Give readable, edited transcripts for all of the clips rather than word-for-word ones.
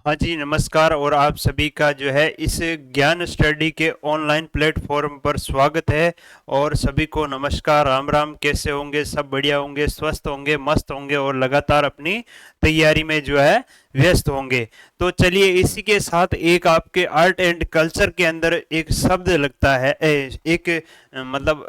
हाँ जी, नमस्कार और आप सभी का जो है इस ज्ञान स्टडी के ऑनलाइन प्लेटफॉर्म पर स्वागत है। और सभी को नमस्कार, राम राम। कैसे होंगे? सब बढ़िया होंगे, स्वस्थ होंगे, मस्त होंगे और लगातार अपनी तैयारी में जो है व्यस्त होंगे। तो चलिए, इसी के साथ एक आपके आर्ट एंड कल्चर के अंदर एक शब्द लगता है, एक मतलब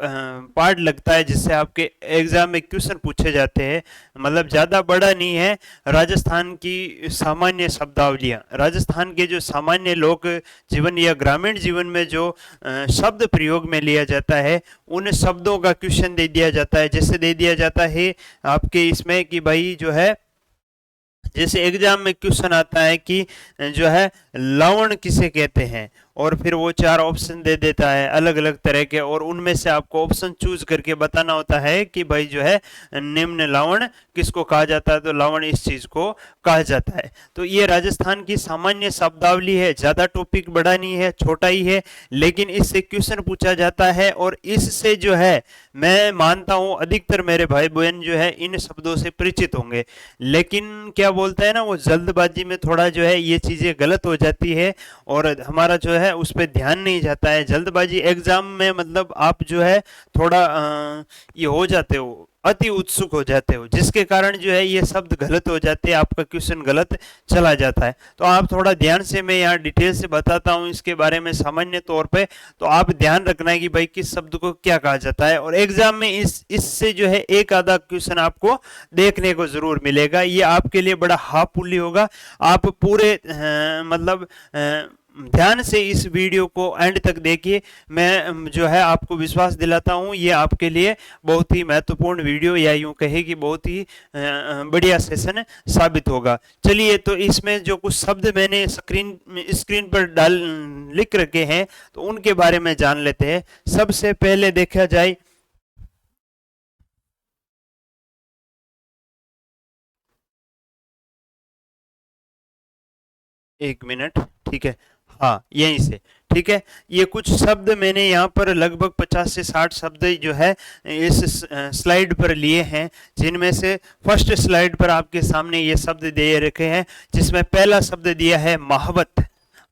पार्ट लगता है जिससे आपके एग्जाम में क्वेश्चन पूछे जाते हैं। मतलब ज़्यादा बड़ा नहीं है। राजस्थान की सामान्य शब्दावलियाँ, राजस्थान के जो सामान्य लोक जीवन या ग्रामीण जीवन में जो शब्द प्रयोग में लिया जाता है, उन शब्दों का क्वेश्चन दे दिया जाता है। जैसे दे दिया जाता है आपके इसमें कि भाई जो है, जैसे एग्जाम में क्वेश्चन आता है कि जो है लवण किसे कहते हैं, और फिर वो चार ऑप्शन दे देता है अलग अलग तरह के, और उनमें से आपको ऑप्शन चूज करके बताना होता है कि भाई जो है निम्न लवण किसको कहा जाता है। तो लवण इस चीज को कहा जाता है। तो ये राजस्थान की सामान्य शब्दावली है। ज्यादा टॉपिक बड़ा नहीं है, छोटा ही है, लेकिन इससे क्वेश्चन पूछा जाता है। और इससे जो है मैं मानता हूं अधिकतर मेरे भाई बहन जो है इन शब्दों से परिचित होंगे। लेकिन क्या बोलते हैं ना, वो जल्दबाजी में थोड़ा जो है ये चीजें गलत हो जाती है और हमारा जो है उस पर ध्यान नहीं जाता है। जल्दबाजी एग्जाम में मतलब आप जो है थोड़ा ये हो जाते हो, अति उत्सुक हो जाते हो, जिसके कारण जो है ये शब्द गलत हो जाते हैं, आपका क्वेश्चन गलत चला जाता है। तो आप थोड़ा ध्यान से, मैं यहाँ डिटेल से बताता हूँ इसके बारे में सामान्य तौर पे। तो आप ध्यान रखना है कि भाई किस शब्द को क्या कहा जाता है, और एग्जाम में इससे जो है एक आधा क्वेश्चन आपको देखने को जरूर मिलेगा। ये आपके लिए बड़ा हाफुली होगा। आप पूरे मतलब ध्यान से इस वीडियो को एंड तक देखिए। मैं जो है आपको विश्वास दिलाता हूँ ये आपके लिए बहुत ही महत्वपूर्ण वीडियो, या यूं कहे कि बहुत ही बढ़िया सेशन साबित होगा। चलिए, तो इसमें जो कुछ शब्द मैंने स्क्रीन पर डाल लिख रखे हैं, तो उनके बारे में जान लेते हैं। सबसे पहले देखा जाए, एक मिनट, ठीक है, हाँ यहीं से, ठीक है। ये कुछ शब्द मैंने यहाँ पर लगभग 50 से 60 शब्द जो है इस स्लाइड पर लिए हैं, जिनमें से फर्स्ट स्लाइड पर आपके सामने ये शब्द दे रखे हैं, जिसमें पहला शब्द दिया है महावत।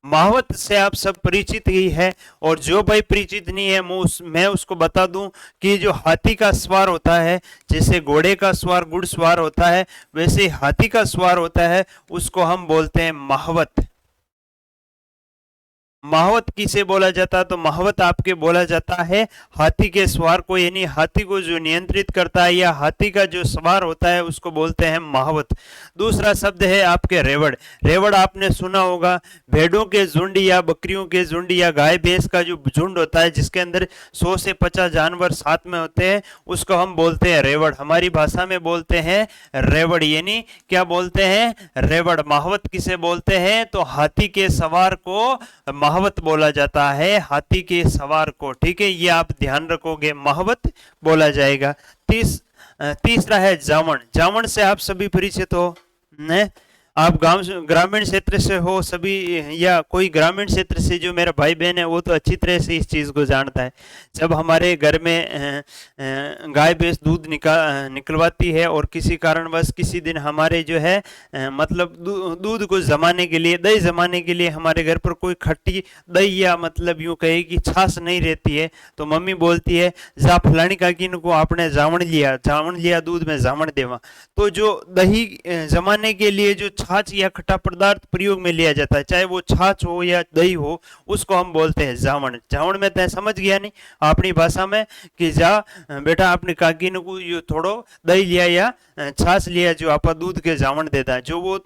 महावत से आप सब परिचित ही है, और जो भाई परिचित नहीं है मैं उसको बता दूं कि जो हाथी का सवार होता है, जैसे घोड़े का सवार घुड़सवार होता है, वैसे हाथी का सवार होता है, उसको हम बोलते हैं महावत। महावत किसे बोला जाता है? तो महावत आपके बोला जाता है हाथी के सवार को, यानी हाथी को जो नियंत्रित करता है या हाथी का जो सवार होता है उसको बोलते हैं महावत। दूसरा शब्द है आपके रेवड़। रेवड़ आपने सुना होगा, भेड़ों के झुंड या बकरियों के झुंड या गाय भैंस का जो झुंड होता है, जिसके अंदर 100 से 50 जानवर साथ में होते हैं, उसको हम बोलते हैं रेवड़। हमारी भाषा में बोलते हैं रेवड़, यानी क्या बोलते हैं? रेवड़। महावत किसे बोलते हैं? तो हाथी के सवार को महावत बोला जाता है, हाथी के सवार को। ठीक है, ये आप ध्यान रखोगे, महावत बोला जाएगा। तीसरा है जावण। जावण से आप सभी परिचित हो ने? आप गांव ग्रामीण क्षेत्र से हो सभी, या कोई ग्रामीण क्षेत्र से जो मेरा भाई बहन है वो तो अच्छी तरह से इस चीज को जानता है। जब हमारे घर में गाय भैंस दूध निकलवाती है, और किसी कारणवश किसी दिन हमारे जो है मतलब दूध को जमाने के लिए, दही जमाने के लिए हमारे घर पर कोई खट्टी दही या मतलब यूं कहे कि छाछ नहीं रहती है, तो मम्मी बोलती है जा फलानी काकी को आपने जावण लिया दूध में जावण देवा। तो जो दही जमाने के लिए जो छाछ या खट्टा पदार्थ प्रयोग में लिया जाता है, चाहे वो छाछ हो या दही हो, उसको हम बोलते हैं जावण। जावण में तय समझ गया नहीं अपनी भाषा में कि जा बेटा अपनी काकी को यो थोड़ो दही लिया या छाछ लिया, जो आप दूध के जावण देता है। जो वो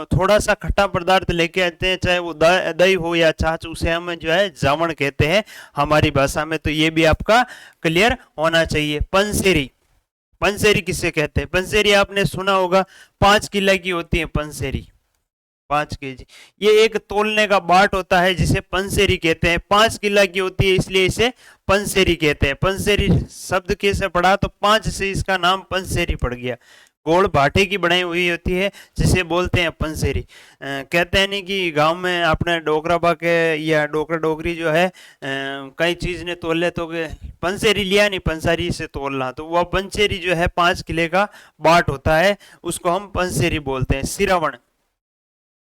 थोड़ा सा खट्टा पदार्थ लेके आते हैं, चाहे वो दही हो या छाछ, उसे हम जो है जावण कहते हैं हमारी भाषा में। तो ये भी आपका क्लियर होना चाहिए। पंसेरी। पंसेरी किसे कहते हैं? पंसेरी आपने सुना होगा, 5 किलो की होती है पंसेरी, 5 केजी। ये एक तोलने का बाट होता है जिसे पंसेरी कहते हैं। 5 किलो की होती है, इसलिए इसे पंसेरी कहते हैं। पंसेरी शब्द कैसे पड़ा? तो 5 से इसका नाम पंसेरी पड़ गया। गोल भाटे की बनाई हुई होती है, जिसे बोलते हैं पंसेरी। कहते हैं नहीं कि गांव में अपने डोगरा बाके या डोगरा डोगरी जो है कई चीज ने तोल ले, तो पंसेरी लिया नहीं, पंसारी से तोलना। तो वह पंसेरी जो है 5 किले का बाट होता है, उसको हम पंसेरी बोलते हैं। सिरावण।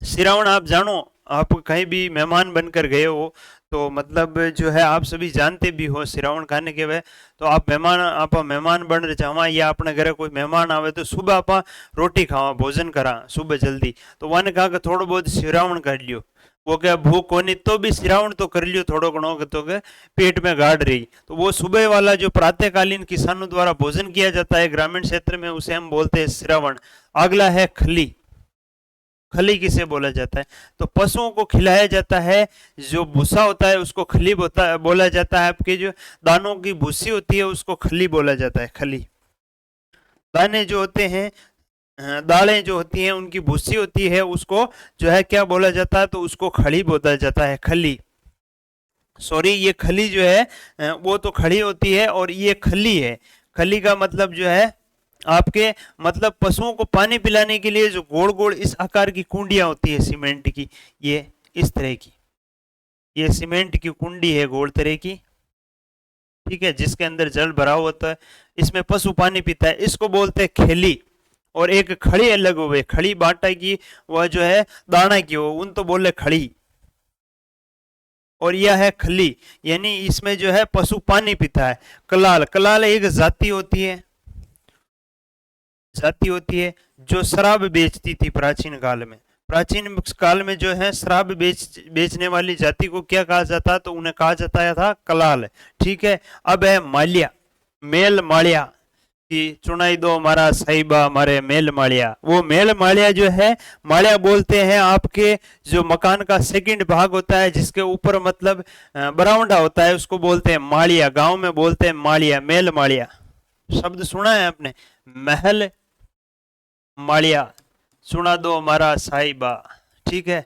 श्रावण आप जानो, आप कहीं भी मेहमान बनकर गए हो तो मतलब जो है आप सभी जानते भी हो श्रावण खाने के वे, तो आप मेहमान बन रहे जावा या अपने घरे कोई मेहमान आवे तो सुबह आप रोटी खावा भोजन करा सुबह जल्दी, तो वन कहा कि थोड़ा बहुत श्रावण कर लियो। वो क्या भूख कोनी तो भी श्रावण तो कर लियो थोड़ो घणो, तो के पेट में गाड़ रही, तो वो सुबह वाला जो प्रातःकालीन किसानों द्वारा भोजन किया जाता है ग्रामीण क्षेत्र में, उसे हम बोलते हैं श्रावण। अगला है खली। खली किसे बोला जाता है? तो पशुओं को खिलाया जाता है जो भूसा होता है उसको खली बोला जाता है। आपके जो दानों की भूसी होती है उसको खली बोला जाता है। खली दाने जो होते हैं, दालें जो होती हैं उनकी भूसी होती है उसको जो है क्या बोला जाता है? तो उसको खली बोला जाता है। खली, सॉरी, ये खली जो है वो तो खड़ी होती है और ये खली है। खली का मतलब जो है आपके मतलब पशुओं को पानी पिलाने के लिए जो गोल गोल इस आकार की कुंडियां होती है सीमेंट की, ये इस तरह की, ये सीमेंट की कुंडी है गोल तरह की, ठीक है, जिसके अंदर जल भरा होता है, इसमें पशु पानी पीता है, इसको बोलते हैं खेली। और एक खड़ी अलग हुए, खड़ी बाटा की, वह जो है दाना की हो, उन तो बोले खड़ी। और यह है खली, यानी इसमें जो है पशु पानी पीता है। कलाल, कलाल एक जाति होती है जो शराब बेचती थी प्राचीन काल में। प्राचीन काल में जो है शराब बेचने वाली जाति को क्या कहा जाता, तो उन्हें कहा जाता था कलाल। ठीक है। अब है मालिया, मेल मालिया कि चुनाई दो मारा साहिबा मारे मेल मालिया। वो मेल मालिया जो है, मालिया बोलते हैं आपके जो मकान का सेकंड भाग होता है जिसके ऊपर मतलब बरामदा होता है उसको बोलते हैं मालिया। गांव में बोलते हैं मालिया, मेल मालिया। शब्द सुना है आपने, महल मालिया, सुना दो मारा साहिबा। ठीक है।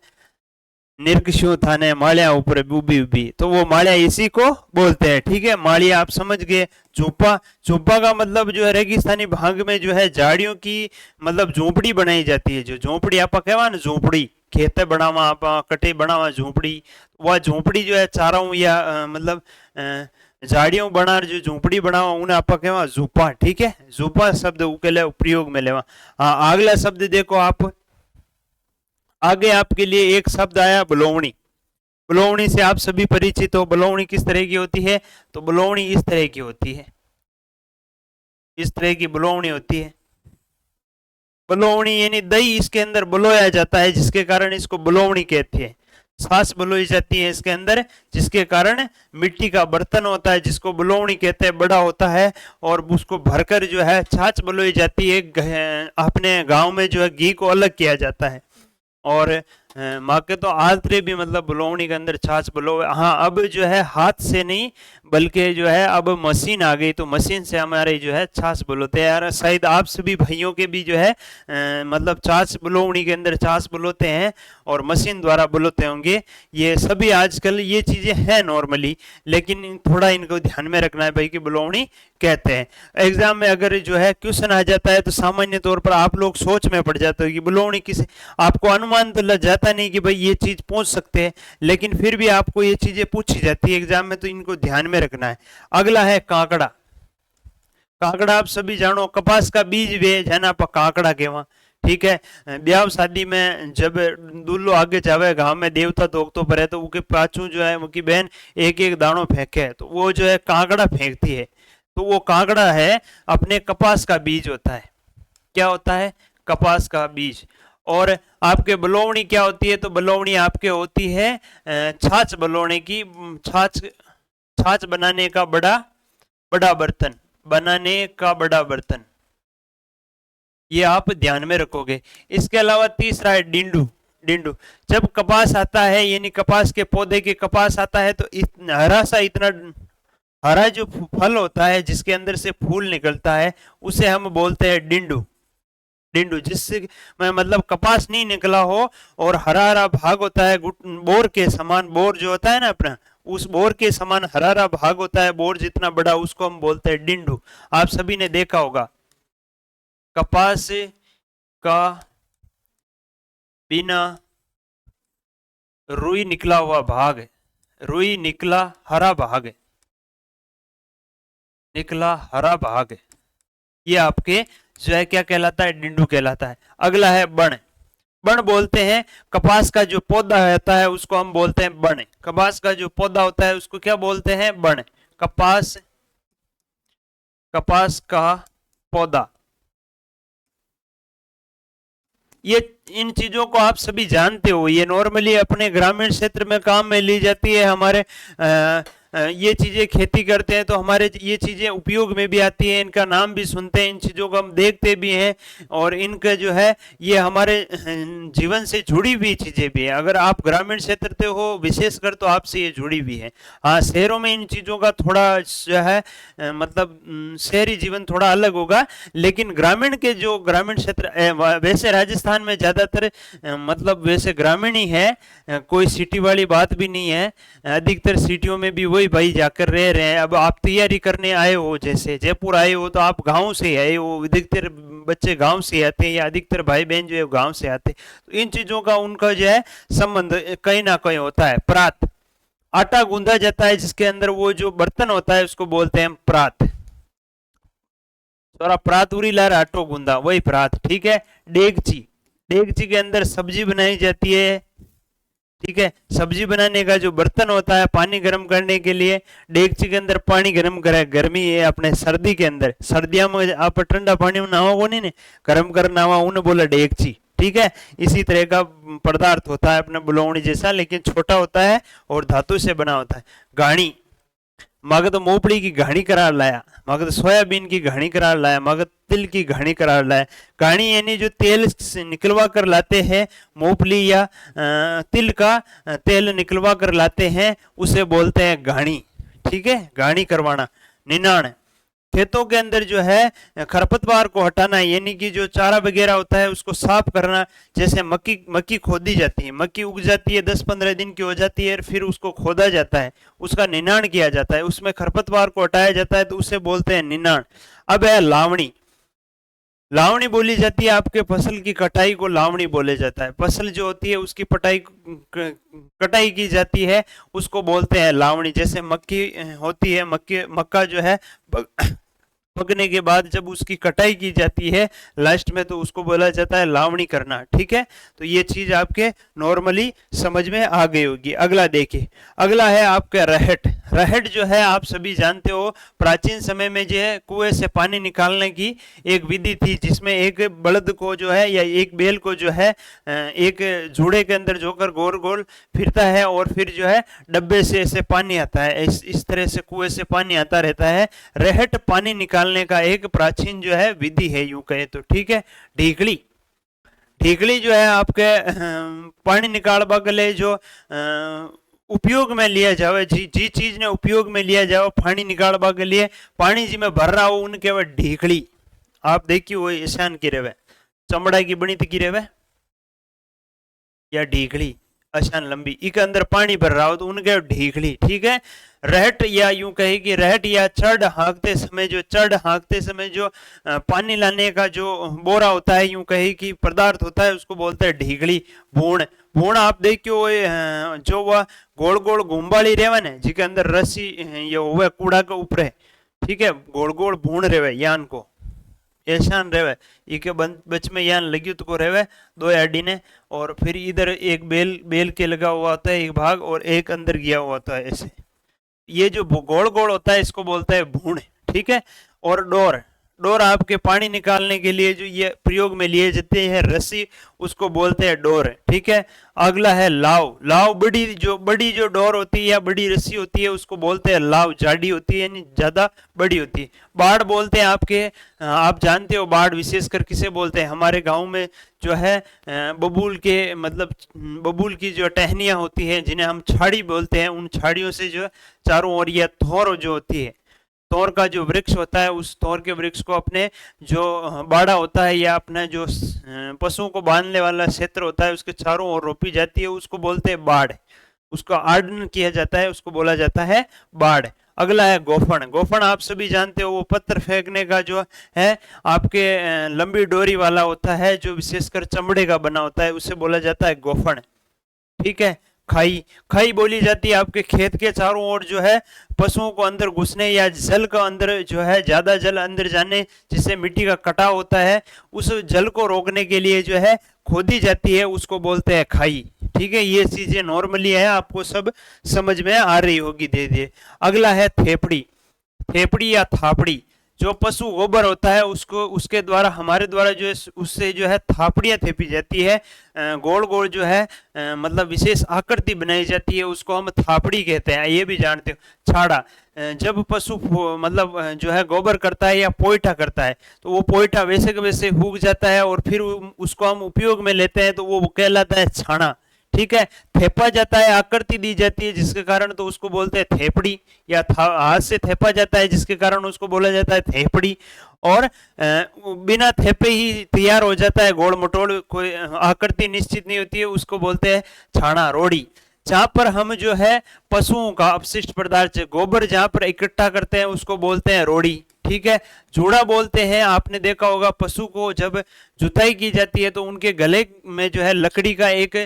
निर्कशु थाने मालिया ऊपर उबी उबी, तो वो मालिया इसी को बोलते हैं। ठीक है, मालिया आप समझ गए। झोपा, झोपा का मतलब जो है रेगिस्तानी भाग में जो है झाड़ियों की मतलब झोपड़ी बनाई जाती है। जो झोपड़ी आप कहवा ना, झोपड़ी खेते बनावा आप कटे बनावा झोपड़ी, वह झोपड़ी जो है चारों या मतलब झाड़ियों बना जो झोपड़ी बनावा उन्हें आप कहवा झूपा। ठीक है, झूपा शब्द उकेले प्रयोग में लेवा। हाँ, अगला शब्द देखो आप, आगे आपके लिए एक शब्द आया बलौनी। बलौनी से आप सभी परिचित हो। बलौनी किस तरह की होती है? तो बलौनी इस तरह की होती है, इस तरह की बलौनी होती है। बलौनी यानी दही इसके अंदर बलोया जाता है जिसके कारण इसको बलौनी कहते हैं। छाछ बलोई जाती है इसके अंदर जिसके कारण मिट्टी का बर्तन होता है जिसको बलौनी कहते हैं, बड़ा होता है और उसको भरकर जो है छाछ बलोई जाती है। अपने गांव में जो है घी को अलग किया जाता है और माँ के तो आलतरे भी मतलब बलौनी के अंदर छाछ बलो। हाँ, अब जो है हाथ से नहीं बल्कि जो है अब मशीन आ गई, तो मशीन से हमारे जो है छाछ बलोते हैं। यार शायद आप सभी भाइयों के भी जो है मतलब छाछ बलौनी के अंदर छाछ बलोते हैं और मशीन द्वारा बलोते होंगे। ये सभी आजकल ये चीज़ें हैं नॉर्मली, लेकिन थोड़ा इनको ध्यान में रखना है भाई कि बलौनी कहते हैं। एग्जाम में अगर जो है क्वेश्चन आ जाता है तो सामान्य तौर पर आप लोग सोच में पड़ जाते हो कि बलौनी किसे, आपको अनुमान तो लग जाता नहीं कि भाई ये चीज पूछ सकते हैं, लेकिन फिर भी आपको ये चीजें पूछी जाती है एग्जाम में, तो इनको ध्यान में रखना है। अगला है कांकड़ा। कांकड़ा आप सभी जानो, कपास का बीज वे जेना आप कांकड़ा कहवा। ठीक है, ब्याह शादी में जब दूल्हो आगे जावे गांव में देवता दोगतो परे तो उनके पाछू जो है उनकी बहन एक एक दानों फेंके तो वो जो है कांकड़ा फेंकती है, तो वो कांकड़ा है अपने कपास का बीज होता है। क्या होता है? कपास का बीज। और आपके बलौनी क्या होती है? तो बलौनी आपके होती है छाछ बलौने की, छाछ, छाछ बनाने का बड़ा बड़ा बर्तन, बनाने का बड़ा बर्तन, ये आप ध्यान में रखोगे। इसके अलावा तीसरा है डिंडू। डिंडू, जब कपास आता है यानी कपास के पौधे के कपास आता है तो हरा सा इतना हरा जो फल होता है जिसके अंदर से फूल निकलता है उसे हम बोलते हैं डिंडू। डिंडू जिससे मैं मतलब कपास नहीं निकला हो और हरा हरा भाग होता है बोर के समान, बोर जो होता है ना अपना, उस बोर के समान हरा हरा भाग होता है, बोर जितना बड़ा, उसको हम बोलते हैं डिंडू। आप सभी ने देखा होगा कपास का बिना रुई निकला हुआ भाग, रुई निकला हरा भाग, निकला हरा भाग, ये आपके जो है क्या कहलाता है? डिंडू कहलाता है। अगला है बण। बण बोलते हैं कपास का जो पौधा होता है उसको हम बोलते हैं बण। कपास का जो पौधा होता है उसको क्या बोलते हैं? बण। कपास का पौधा। ये इन चीजों को आप सभी जानते हो, ये नॉर्मली अपने ग्रामीण क्षेत्र में काम में ली जाती है। हमारे ये चीजें खेती करते हैं तो हमारे ये चीजें उपयोग में भी आती है, इनका नाम भी सुनते हैं, इन चीजों को हम देखते भी हैं और इनका जो है ये हमारे जीवन से जुड़ी हुई चीजें भी है। अगर आप ग्रामीण क्षेत्र से हो विशेषकर तो आपसे ये जुड़ी हुई है। हाँ, शहरों में इन चीजों का थोड़ा जो है मतलब शहरी जीवन थोड़ा अलग होगा, लेकिन ग्रामीण के जो ग्रामीण क्षेत्र वैसे राजस्थान में ज्यादातर मतलब वैसे ग्रामीण ही है, कोई सिटी वाली बात भी नहीं है। अधिकतर सिटियों में भी वही भाई जाकर रह रहे हैं। अब आप तैयारी करने आए हो, जैसे जयपुर आए हो तो आप गांव से आए हो, अधिकतर बच्चे गांव से आते हैं या अधिकतर भाई बहन जो है गांव से आते हैं, तो इन चीजों का उनका जो है संबंध कहीं ना कहीं होता है। प्रात, आटा गूंदा जाता है जिसके अंदर वो जो बर्तन होता है उसको बोलते हैं प्रात। थोड़ा प्रात उरी लार आटो गूंदा, वही प्रात। ठीक है। डेगची, डेगची के अंदर सब्जी बनाई जाती है। ठीक है। सब्जी बनाने का जो बर्तन होता है पानी गर्म करने के लिए, डेगची के अंदर पानी गर्म करे। गर्मी है अपने सर्दी के अंदर, सर्दियों में आप ठंडा पानी में नहाओगे नहीं, गर्म कर नहावा, उन्हें बोला डेगची। ठीक है। इसी तरह का पदार्थ होता है अपने बुलौनी जैसा, लेकिन छोटा होता है और धातु से बना होता है। घाणी, मगध मूंगफली की घाणी करार लाया, मगध सोयाबीन की घाणी करार लाया, मगध तिल की घाणी करार लाया। घाणी यानी जो तेल निकलवा कर लाते हैं, मूंगफली या तिल का तेल निकलवा कर लाते हैं, उसे बोलते हैं घाणी। ठीक है। घाणी करवाना। निनाण, खेतों के अंदर जो है खरपतवार को हटाना, यानी कि जो चारा वगैरह होता है उसको साफ करना। जैसे मक्की खोदी जाती है, मक्की उग जाती है 10-15 दिन की हो जाती है, फिर उसको खोदा जाता है, उसका निनाण किया जाता है, उसमें खरपतवार को हटाया जाता है, तो उसे बोलते हैं निनाण। अब है लावणी। लावणी बोली जाती है आपके फसल की कटाई को लावणी बोले जाता है। फसल जो होती है उसकी कटाई की जाती है, उसको बोलते हैं लावणी। जैसे मक्की होती है, मक्का जो है पकने के बाद जब उसकी कटाई की जाती है लास्ट में, तो उसको बोला जाता है लावणी करना। ठीक है। तो ये चीज आपके नॉर्मली समझ में आ गई होगी। अगला देखिए, अगला है आपका रहट। रहट जो है आप सभी जानते हो, प्राचीन समय में जो है कुएं से पानी निकालने की एक विधि थी, जिसमें एक बलद को जो है या एक बैल को जो है एक जूड़े के अंदर जोकर गोल गोल फिरता है और फिर जो है डब्बे से ऐसे पानी आता है, इस तरह से कुएं से पानी आता रहता है। रहट पानी निकालने का एक प्राचीन जो है विधि है, यूं कहे तो। ठीक है। ढीकली, ढीकली जो है आपके पानी निकालवा के लिए जो उपयोग में लिया जावे, जी चीज ने उपयोग में लिया जाओ पानी निकालवा के लिए, पानी जी में भर रहा हो उनके वह ढीकली। आप देखिए वो ईशान की रेवे, चमड़ा की बनी की रेवे या ढीकली आसान लंबी, इके अंदर पानी भर रहा हो तो उनके ढीकली। ठीक है। रहट, या यूं कहे कि रहट या चढ़ हाँकते समय जो पानी लाने का जो बोरा होता है, यूं कहे कि पदार्थ होता है, उसको बोलते हैं ढीकली। भूण, भूण आप देखियो जो वह गोल गोल घुम्बाली रेवे ने, जिके अंदर रस्सी ये होवे कूड़ा के ऊपर। ठीक है। गोल गोल भूण रेवे यान को ऐसान रेवे, इके बच में यान लगी तो को रेवे दो आडी ने, और फिर इधर एक बेल के लगा हुआ होता है एक भाग और एक अंदर गया हुआ होता है ऐसे। ये जो गोल गोल होता है इसको बोलता है भूण। ठीक है। और डोर, डोर आपके पानी निकालने के लिए जो ये प्रयोग में लिए जाते हैं रस्सी, उसको बोलते हैं डोर। ठीक है। अगला है लाव। लाव बड़ी जो डोर होती है या बड़ी रस्सी होती है उसको बोलते हैं लाव, जाडी होती है यानी ज्यादा बड़ी होती है। बाढ़ बोलते हैं आपके, आप जानते हो बाढ़ विशेषकर किसे बोलते हैं, हमारे गांव में जो है बबूल के मतलब बबूल की जो टहनियां होती है जिन्हें हम छाड़ी बोलते हैं, उन छाड़ियों से जो चारों ओर या थोर जो होती है, तोर का जो वृक्ष होता है, उस तोर के वृक्ष को अपने जो बाड़ा होता है या अपना जो पशुओं को बांधने वाला क्षेत्र होता है उसके चारों ओर रोपी जाती है, उसको बोलते हैं बाढ़। उसका आर्डन किया जाता है, उसको बोला जाता है बाढ़। अगला है गोफन। गोफन आप सभी जानते हो, वो पत्थर फेंकने का जो है आपके लंबी डोरी वाला होता है जो विशेषकर चमड़े का बना होता है, उसे बोला जाता है गोफन। ठीक है। खाई, खाई बोली जाती है आपके खेत के चारों ओर जो है पशुओं को अंदर घुसने या जल का अंदर जो है ज्यादा जल अंदर जाने जिससे मिट्टी का कटाव होता है, उस जल को रोकने के लिए जो है खोदी जाती है उसको बोलते हैं खाई। ठीक है, ये चीजें नॉर्मली है, आपको सब समझ में आ रही होगी धीरे धीरे। अगला है थेपड़ी। थेपड़ी या थापड़ी, जो पशु गोबर होता है उसको, उसके द्वारा, हमारे द्वारा जो है उससे जो है थापड़ियाँ थेपी जाती है, गोल गोल जो है मतलब विशेष आकृति बनाई जाती है, उसको हम थापड़ी कहते हैं। ये भी जानते हो। छाड़ा, जब पशु मतलब जो है गोबर करता है या पोइठा करता है, तो वो पोइठा वैसे के वैसे सूख जाता है और फिर उसको हम उपयोग में लेते हैं, तो वो कहलाता है छाना। ठीक है, थेपा जाता है, आकृति दी जाती है जिसके कारण तो उसको बोलते हैं थेपड़ी, या हाथ से थेपा जाता है जिसके कारण उसको बोला जाता है थेपड़ी। और बिना थेपे ही तैयार हो जाता है, गोल मटोल, कोई आकृति निश्चित नहीं होती है, उसको बोलते हैं छाना। रोड़ी, जहां पर हम जो है पशुओं का अपशिष्ट पदार्थ गोबर जहां पर इकट्ठा करते हैं उसको बोलते हैं रोड़ी। ठीक है, जूड़ा बोलते हैं, आपने देखा होगा पशु को जब जुताई की जाती है तो उनके गले में जो है लकड़ी का एक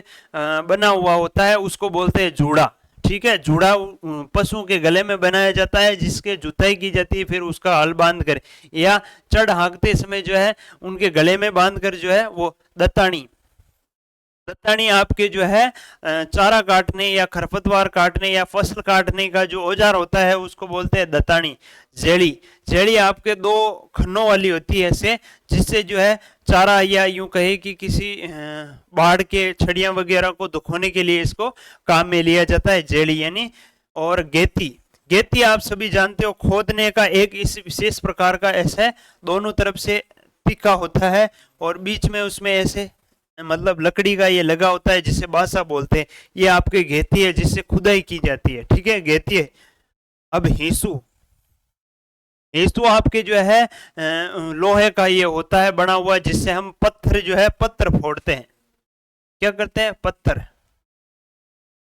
बना हुआ होता है, उसको बोलते हैं जूड़ा। ठीक है, जूड़ा पशुओं के गले में बनाया जाता है जिसके जुताई की जाती है, फिर उसका हल बांध कर या चढ़ हाँकते समय जो है उनके गले में बांध कर जो है वो दत्तानी। दत्तानी आपके जो है चारा काटने या खरपतवार काटने या फसल काटने का जो औजार होता है उसको बोलते हैं दत्तानी। जेड़ी, जेड़ी आपके दो खन्नों वाली होती है ऐसे, जिससे जो है चारा या यूं कहे कि किसी बाढ़ के छड़ियां वगैरह को दुखोने के लिए इसको काम में लिया जाता है, जेड़ी यानी। और गेती, गेती आप सभी जानते हो, खोदने का एक इस विशेष प्रकार का ऐसे दोनों तरफ से तीखा होता है और बीच में उसमें ऐसे मतलब लकड़ी का ये लगा होता है जिसे बासा बोलते हैं। ये आपके घेती है जिससे खुदाई की जाती है। ठीक है, घेती है। अब हीसू, हीसू आपके जो है लोहे का ये होता है बना हुआ, जिससे हम पत्थर जो है पत्थर फोड़ते हैं। क्या करते हैं? पत्थर,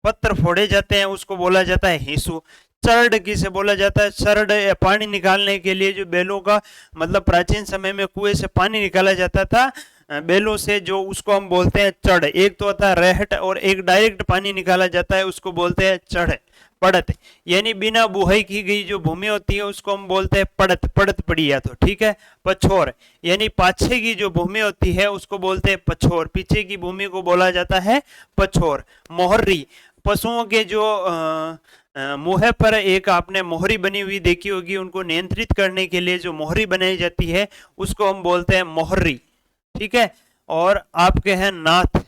पत्थर फोड़े जाते हैं, उसको बोला जाता है हीसू। चरड किसे बोला जाता है? चरड पानी निकालने के लिए जो बैलों का मतलब प्राचीन समय में कुएं से पानी निकाला जाता था बैलों से, जो उसको हम बोलते हैं चढ़। एक तो होता है रहट और एक डायरेक्ट पानी निकाला जाता है, उसको बोलते हैं चढ़। पड़त यानी बिना बुहाई की गई जो भूमि होती है उसको हम बोलते हैं पड़त, पड़त पड़ी या तो। ठीक है, पछोर यानी पाछे की जो भूमि होती है उसको बोलते हैं पछोर, पीछे की भूमि को बोला जाता है पछोर। मोहर्री, पशुओं के जो मुँह पर एक आपने मोहरी बनी हुई देखी होगी, उनको नियंत्रित करने के लिए जो मोहरी बनाई जाती है उसको हम बोलते हैं मोहर्री। ठीक है, और आपके हैं नाथ,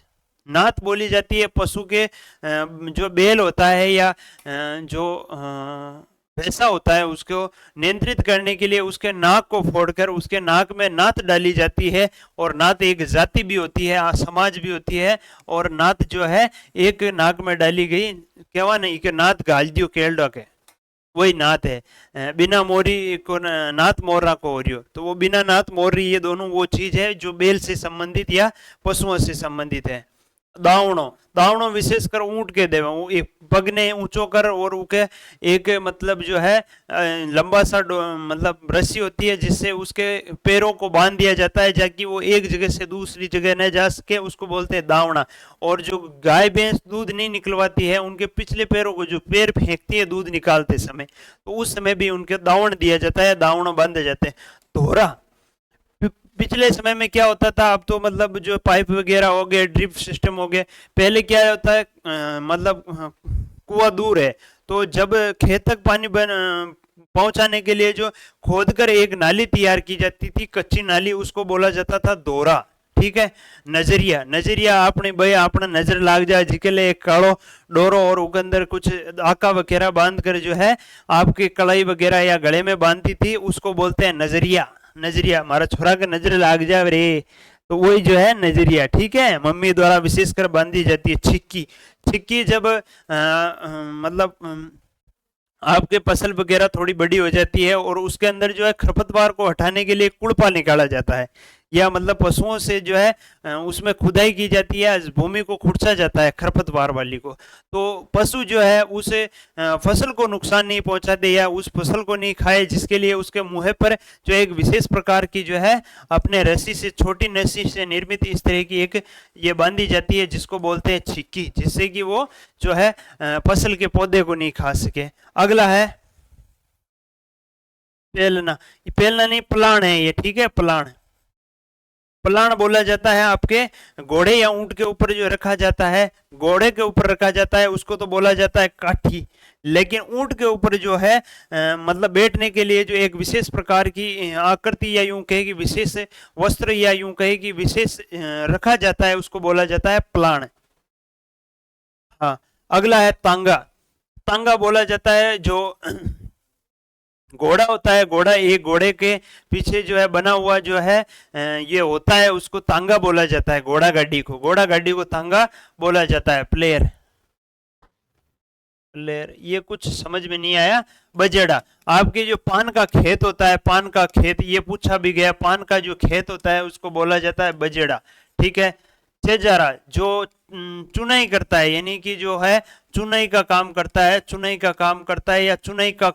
नाथ बोली जाती है पशु के जो बैल होता है या जो भैंसा होता है उसको नियंत्रित करने के लिए उसके नाक को फोड़कर उसके नाक में नाथ डाली जाती है। और नाथ एक जाति भी होती है, समाज भी होती है, और नाथ जो है एक नाक में डाली गई, केवा नहीं कि नाथ गाल दियो केल्डो के, वही नाथ है। बिना मोरी को नाथ मोरना को हो रही हो, तो वो बिना नाथ मोर रही, ये दोनों वो चीज है जो बैल से संबंधित या पशुओं से संबंधित है। दावणो, दावणो विशेषकर ऊंट के देवे, एक पग ने ऊंचो कर और उके एक मतलब जो है लंबा सा मतलब रस्सी होती है जिससे उसके पैरों को बांध दिया जाता है ताकि वो एक जगह से दूसरी जगह न जा सके, उसको बोलते हैं दावणा। और जो गाय भैंस दूध नहीं निकलवाती है उनके पिछले पैरों को जो पैर फेंकती है दूध निकालते समय, तो उस समय भी उनके दावण दिया जाता है, दावणों बांधे जाते हैं। धोरा, पिछले समय में क्या होता था, अब तो मतलब जो पाइप वगैरह हो गए, ड्रिप सिस्टम हो गए, पहले क्या होता है मतलब कुआं दूर है तो जब खेत तक पानी पहुंचाने के लिए जो खोदकर एक नाली तैयार की जाती थी, कच्ची नाली, उसको बोला जाता था दोरा। ठीक है, नजरिया, नजरिया आपने भाई अपना नजर लाग जाए जिसके लिए एक काड़ो डोरो और उसके अंदर कुछ आका वगैरह बांध कर जो है आपकी कलाई वगैरह या गले में बांधती थी, उसको बोलते हैं नजरिया। नजरिया, हमारा छोरा के नजर लाग जाए रे, तो वही जो है नजरिया। ठीक है, मम्मी द्वारा विशेषकर बांधी जाती है। छिक्की, छिक्की जब मतलब आपके फसल वगैरह थोड़ी बड़ी हो जाती है और उसके अंदर जो है खरपतवार को हटाने के लिए कुड़पा निकाला जाता है, या मतलब पशुओं से जो है उसमें खुदाई की जाती है, भूमि को खुरचा जाता है खरपतवार वाली को, तो पशु जो है उस फसल को नुकसान नहीं पहुंचाते या उस फसल को नहीं खाए, जिसके लिए उसके मुंह पर जो एक विशेष प्रकार की जो है अपने रस्सी से, छोटी रस्सी से निर्मित इस तरह की एक ये बांधी जाती है जिसको बोलते हैं छिक्की, जिससे कि वो जो है फसल के पौधे को नहीं खा सके। अगला है पेलना, पेलना नहीं प्लान है ये। ठीक है, प्लान, प्लान बोला जाता है आपके घोड़े या ऊंट के ऊपर जो रखा जाता है, घोड़े के ऊपर रखा जाता है उसको तो बोला जाता है काठी। लेकिन ऊंट के ऊपर जो है मतलब बैठने के लिए जो एक विशेष प्रकार की आकृति या यूं कहे कि विशेष वस्त्र या यूं कहे कि विशेष रखा जाता है उसको बोला जाता है प्लान। हाँ, अगला है तांगा। तांगा बोला जाता है जो घोड़ा होता है, घोड़ा, एक घोड़े के पीछे जो है बना हुआ जो है ये होता है उसको तांगा बोला जाता है। घोड़ा गाड़ी को, घोड़ा गाड़ी को तांगा बोला जाता है। प्लेयर, प्लेयर, ये कुछ समझ में नहीं आया। बजेड़ा, आपके जो पान का खेत होता है, पान का खेत, ये पूछा भी गया, पान का जो खेत होता है उसको बोला जाता है बजेड़ा। ठीक है। चेजारा, जो चुनाई करता है, यानी कि जो है चुनाई का काम करता है, चुनाई का काम करता है या चुनाई का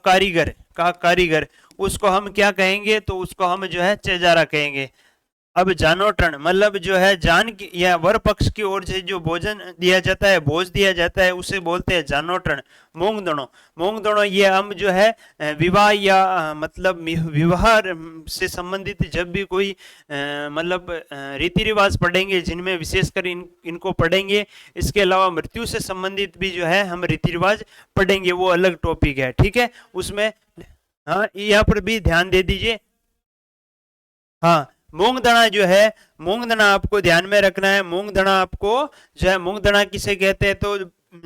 कारीगर, उसको हम क्या कहेंगे, तो उसको हम जो है चेजारा कहेंगे। अब जानोटन, मतलब जो है जान की या वर पक्ष की ओर से जो भोजन दिया जाता है, भोज दिया जाता है, उसे बोलते हैं जानोटन। मूंगदड़ो, मूंगदड़ो, ये हम जो है विवाह या मतलब विवाह से संबंधित जब भी कोई मतलब रीति रिवाज पढ़ेंगे जिनमें विशेषकर इनको पढ़ेंगे। इसके अलावा मृत्यु से संबंधित भी जो है हम रीति रिवाज पढ़ेंगे, वो अलग टॉपिक है। ठीक है, उसमें हाँ यहाँ पर भी ध्यान दे दीजिए। हाँ, मूंगदाना जो है, मूंगदाना आपको ध्यान में रखना है। मूंगदाना आपको जो है, मूंगदाना किसे कहते हैं, तो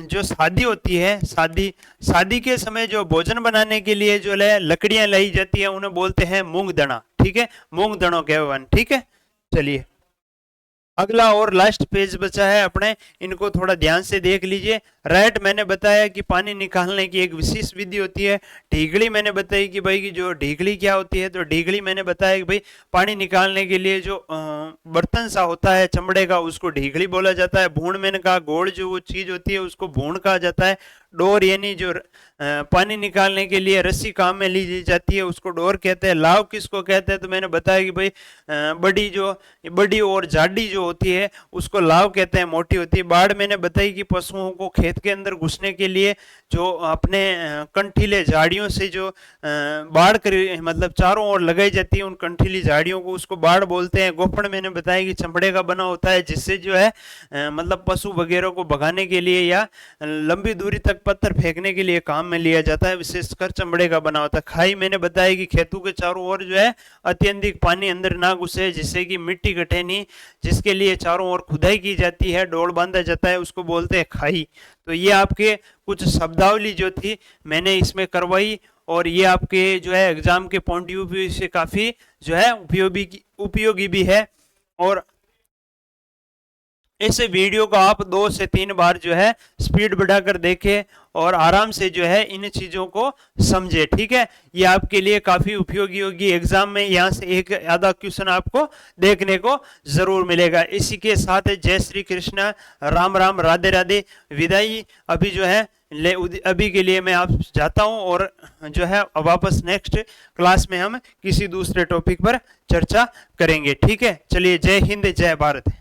जो शादी होती है, शादी के समय जो भोजन बनाने के लिए जो लकड़ियां लाई जाती है उन्हें बोलते हैं मूंगदाना। ठीक है, मूंगदानों के वन। ठीक है, चलिए अगला और लास्ट पेज बचा है अपने, इनको थोड़ा ध्यान से देख लीजिए। राइट, मैंने बताया कि पानी निकालने की एक विशेष विधि होती है। ढीगली मैंने बताई कि भाई की जो ढीगली क्या होती है, तो ढीगली मैंने बताया कि भाई पानी निकालने के लिए जो बर्तन सा होता है चमड़े का, उसको ढीगली बोला जाता है। भूण मैंने कहा, गोड़ जो वो चीज होती है उसको भूण कहा जाता है। डोर, यानी जो पानी निकालने के लिए रस्सी काम में ली जाती है उसको डोर कहते हैं। लाव किसको कहते हैं, तो मैंने बताया कि भाई बड़ी और जाडी जो होती है उसको लाव कहते हैं, मोटी होती है। बाढ़ मैंने बताई कि पशुओं को खेत के अंदर घुसने के लिए जो अपने कंठीले झाड़ियों से जो बाढ़ कर मतलब चारों ओर लगाई जाती है, उन कंठीली झाड़ियों को, उसको बाढ़ बोलते हैं। गोफड़ मैंने बताया कि चमड़े का बना होता है, जिससे जो है मतलब पशु वगैरह को भगाने के लिए या लंबी दूरी तक पत्थर फेंकने के लिए काम में लिया जाता है, विशेषकर चमड़े का बना होता है। खाई मैंने बताया कि खेतों के चारों ओर जो है अत्यधिक पानी अंदर ना घुसे, जिससे कि मिट्टी घटे नहीं, जिसके लिए चारों ओर खुदाई की जाती है, डोल बांधा जाता है, उसको बोलते हैं खाई। तो ये आपके कुछ शब्दावली जो थी मैंने इसमें करवाई, और ये आपके जो है एग्जाम के पॉइंट ऑफ व्यू से काफी जो है उपयोगी भी है। और इस वीडियो को आप 2 से 3 बार जो है स्पीड बढ़ाकर देखें और आराम से जो है इन चीजों को समझे। ठीक है, ये आपके लिए काफी उपयोगी होगी। एग्जाम में यहाँ से एक आधा क्वेश्चन आपको देखने को जरूर मिलेगा। इसी के साथ जय श्री कृष्ण, राम राम, राधे राधे, विदाई। अभी जो है अभी के लिए मैं आप जाता हूं, और जो है वापस नेक्स्ट क्लास में हम किसी दूसरे टॉपिक पर चर्चा करेंगे। ठीक है, चलिए, जय हिंद, जय भारत।